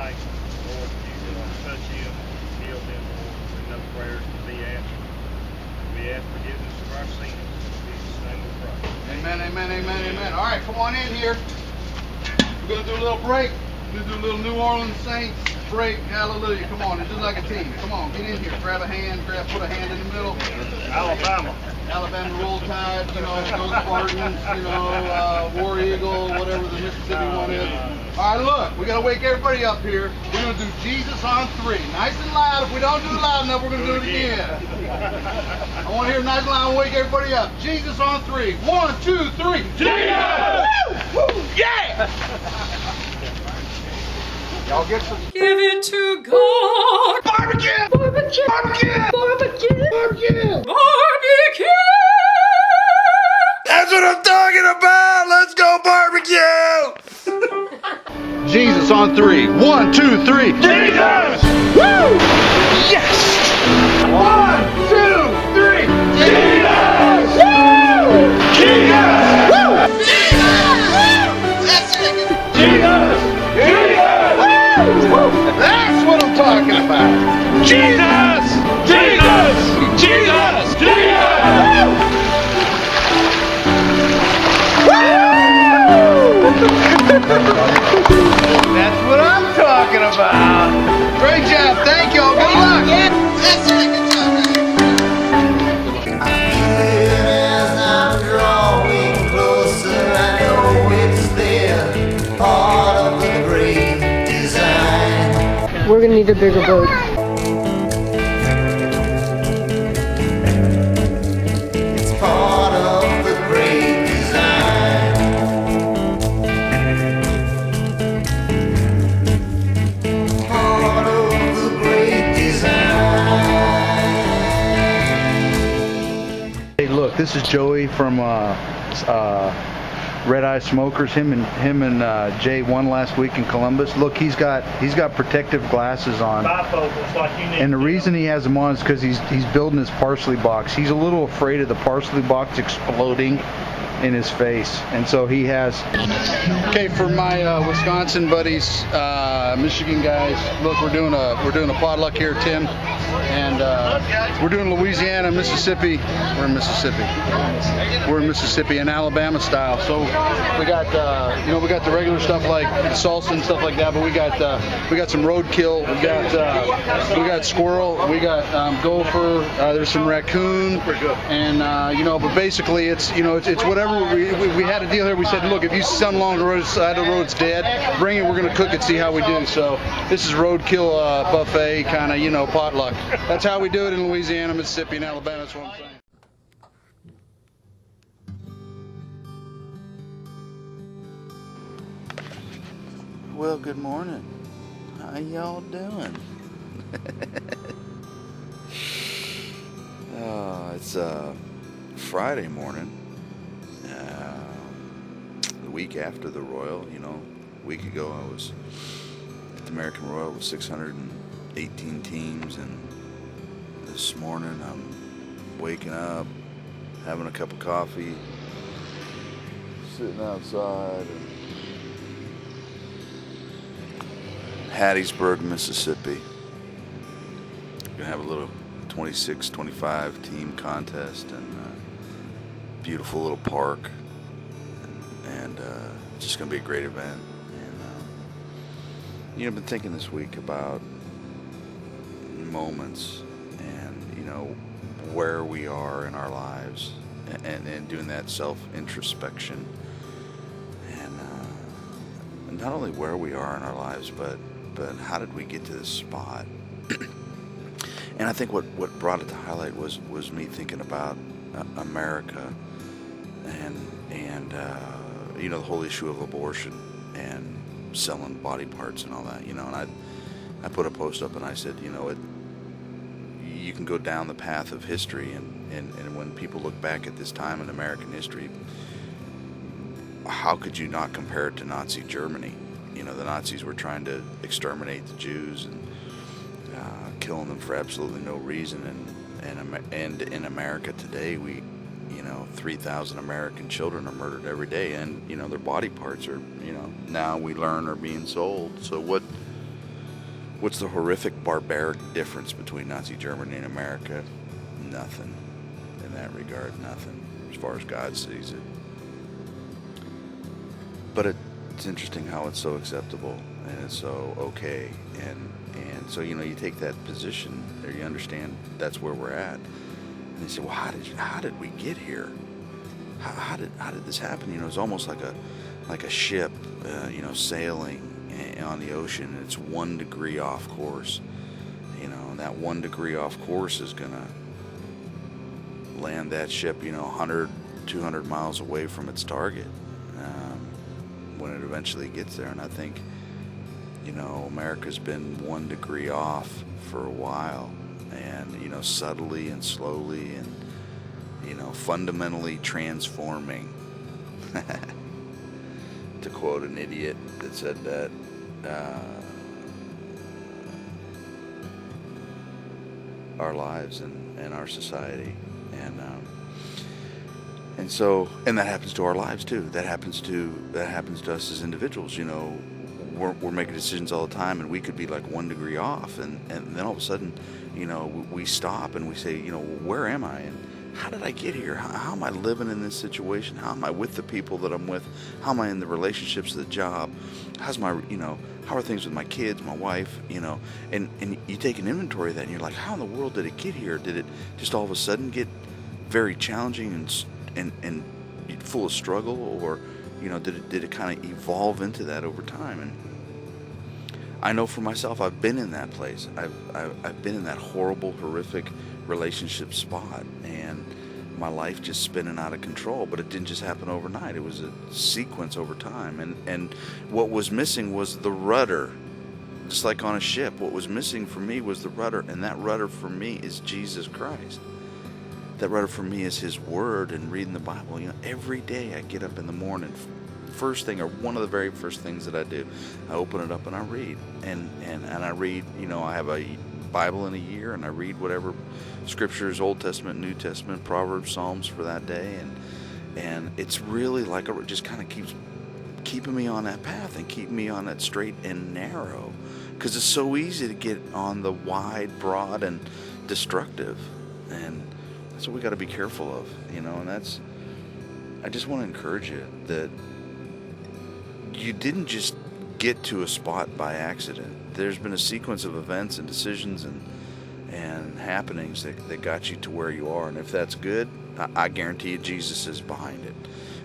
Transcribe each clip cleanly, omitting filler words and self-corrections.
tonight. Lord, you touch him, heal him, Lord. We know prayers to be answered. We ask forgiveness of our sins. In Jesus' name we pray. Amen, amen, amen, amen. All right, come on in here. We're going to do a little break. We're going to do a little New Orleans Saints break. Hallelujah. Come on, it's just like a team. Come on, get in here. Grab a hand. Put a hand in the middle. Alabama Roll Tide, you know, those Spartans, you know, War Eagle, whatever the Mississippi one is. All right, look, we got to wake everybody up here. We're going to do Jesus on 3. Nice and loud. If we don't do it loud enough, we're going to do it again. I want to hear nice and loud and wake everybody up. Jesus on 3. 1, 2, 3. Jesus! Woo! Woo! Yeah! Y'all get some. Give it to God. Barbecue! Barbecue! Barbecue! Barbecue! Barbecue! Barbecue! That's what I'm talking about! Let's go barbecue! Jesus on 3. 1, 2, 3. Jesus! Woo! Yes! 1, 2, 3. Jesus! Woo! Jesus! Woo! Jesus! That's what I'm talking about. Jesus! Jesus! Jesus! Jesus! That's what I'm talking about. Great job. Thank y'all. Good luck. That's a good job. As I'm drawing closer, I know it's there, part of the great design. We're gonna need a bigger boat. It's part of the great design. Part of the great design. Hey, look, this is Joey from Red Eye Smokers. Him and Jay won last week in Columbus. Look, he's got protective glasses on. Bifocals like you need. And the reason he has them on is because he's building his parsley box. He's a little afraid of the parsley box exploding in his face, and so he has. Okay, for my Wisconsin buddies, Michigan guys, look, we're doing a potluck here, Tim, and we're doing Louisiana, Mississippi. We're in Mississippi. We're in Mississippi and Alabama style. So we got we got the regular stuff like salsa and stuff like that, but we got some roadkill. We got squirrel. We got gopher. There's some raccoon, and but basically it's whatever. We had a deal here. We said, look, if you see something along the side of the road's dead, bring it. We're gonna cook it, see how we do. So this is roadkill buffet kind of potluck. That's how we do it in Louisiana, Mississippi, and Alabama. That's what I'm saying. Well, good morning. How y'all doing? It's Friday morning. The week after the Royal, a week ago I was at the American Royal with 618 teams, and this morning I'm waking up, having a cup of coffee, sitting outside in Hattiesburg, Mississippi. Gonna have a little 26-25 team contest in a beautiful little park, and it's just gonna be a great event. And I've been thinking this week about moments and where we are in our lives, and doing that self-introspection, and not only where we are in our lives, but how did we get to this spot? And I think what brought it to highlight was me thinking about America and the whole issue of abortion and selling body parts and all that, and I put a post up and I said, you can go down the path of history, and when people look back at this time in American history, how could you not compare it to Nazi Germany? The Nazis were trying to exterminate the Jews and killing them for absolutely no reason, and in America today, 3,000 American children are murdered every day, and their body parts are now we learn are being sold. So What's the horrific, barbaric difference between Nazi Germany and America? Nothing. In that regard, nothing, as far as God sees it. But it's interesting how it's so acceptable and it's so okay, and so you take that position there, you understand that's where we're at, and they say, well, how did we get here? How did this happen? It's almost like a ship, sailing on the ocean, and it's 1 degree off course, and that 1 degree off course is gonna land that ship 100, 200 miles away from its target when it eventually gets there. And I think America's been 1 degree off for a while, and subtly and slowly and fundamentally transforming. To quote an idiot that said that, our lives and our society, and so that happens to our lives too. That happens to us as individuals. We're making decisions all the time, and we could be like 1 degree off, and then all of a sudden, we stop and we say, where am I, and how did I get here? How am I living in this situation? How am I with the people that I'm with? How am I in the relationships, the job? How's my, how are things with my kids, my wife, and you take an inventory of that, and you're like, how in the world did it get here? Did it just all of a sudden get very challenging and full of struggle, or, did it kind of evolve into that over time? And I know for myself, I've been in that place. I've been in that horrible, horrific relationship spot, and my life just spinning out of control. But it didn't just happen overnight. It was a sequence over time, and what was missing was the rudder. Just like on a ship, what was missing for me was the rudder, and that rudder for me is Jesus Christ. That rudder for me is His Word and reading the Bible. Every day I get up in the morning, first thing, or one of the very first things that I do, I open it up and I read, and I read. I have a Bible in a year, and I read whatever scriptures, Old Testament, New Testament, Proverbs, Psalms for that day, and it's really like it just kind of keeps keeping me on that path and keeping me on that straight and narrow, because it's so easy to get on the wide, broad, and destructive, and that's what we got to be careful of, and I just want to encourage you that you didn't just get to a spot by accident. There's been a sequence of events and decisions and happenings that got you to where you are, and if that's good, I guarantee you Jesus is behind it.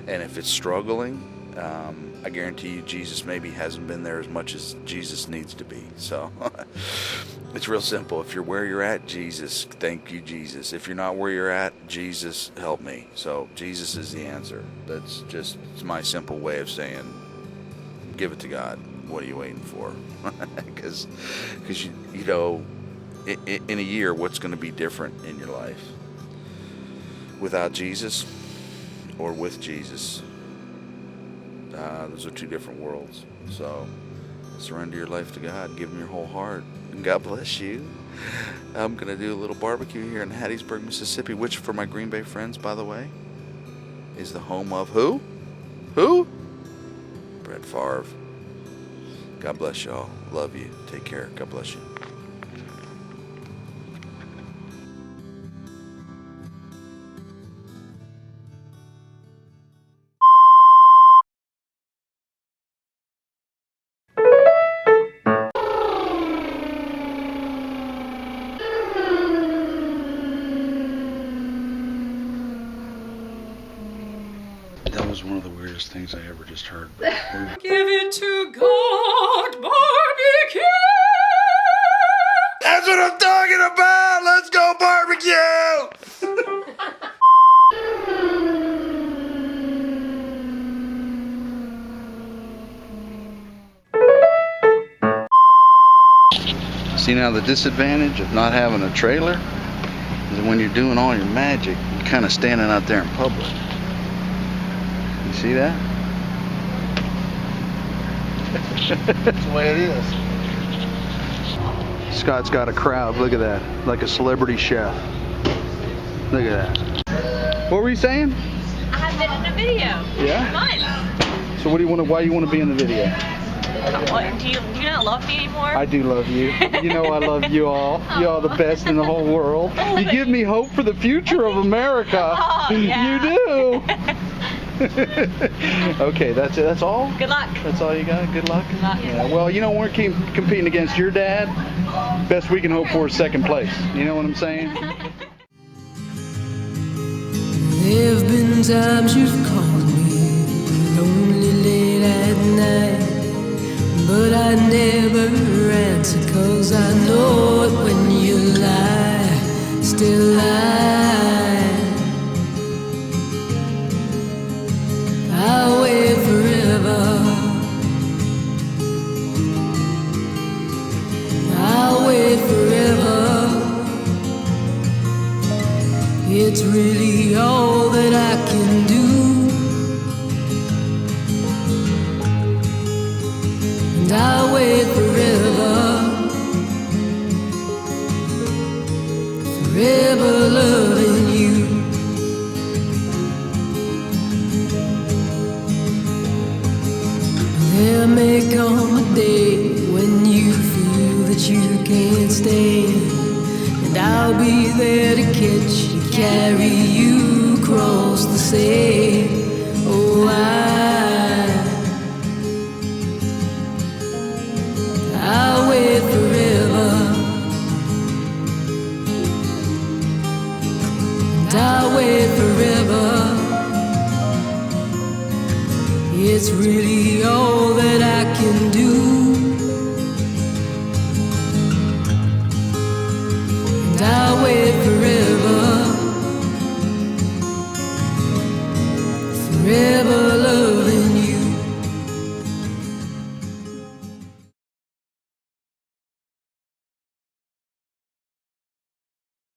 And if it's struggling, I guarantee you Jesus maybe hasn't been there as much as Jesus needs to be. So it's real simple. If you're where you're at, Jesus, thank you, Jesus. If you're not where you're at, Jesus, help me. So Jesus is the answer. It's my simple way of saying, give it to God. What are you waiting for? Because in a year, what's going to be different in your life? Without Jesus or with Jesus? Those are two different worlds. So surrender your life to God. Give Him your whole heart. And God bless you. I'm going to do a little barbecue here in Hattiesburg, Mississippi, which for my Green Bay friends, by the way, is the home of who? Who? Brett Favre. God bless y'all. Love you. Take care. God bless you. That was one of the weirdest things I ever just heard. Give it to God, BBQ! That's what I'm talking about! Let's go barbecue! See, now the disadvantage of not having a trailer is that when you're doing all your magic, you're kind of standing out there in public. You see that? That's the way it is. Scott's got a crowd. Look at that. Like a celebrity chef. Look at that. What were you saying? I have been in a video. Yeah? Fun. So what do you want to, why do you want to be in the video? What, do you not love me anymore? I do love you. You know I love you all. You all the best in the whole world. You give me hope for the future of America. Oh, yeah. You do. Okay, that's it. That's all? Good luck. That's all you got? Good luck? Good luck. Yeah, well, you know, we're competing against your dad. Best we can hope for is second place. You know what I'm saying? There've been times you've called me lonely late at night, but I never answer 'cause I know it when you lie, still lie. I'll wait forever, I'll wait forever. It's really all that I can do, and I'll wait forever, forever loving you. There may come a day when you feel that you can't stand, and I'll be there to catch you, carry you across the sea. Oh, I'll wait forever, and I'll wait forever. It's really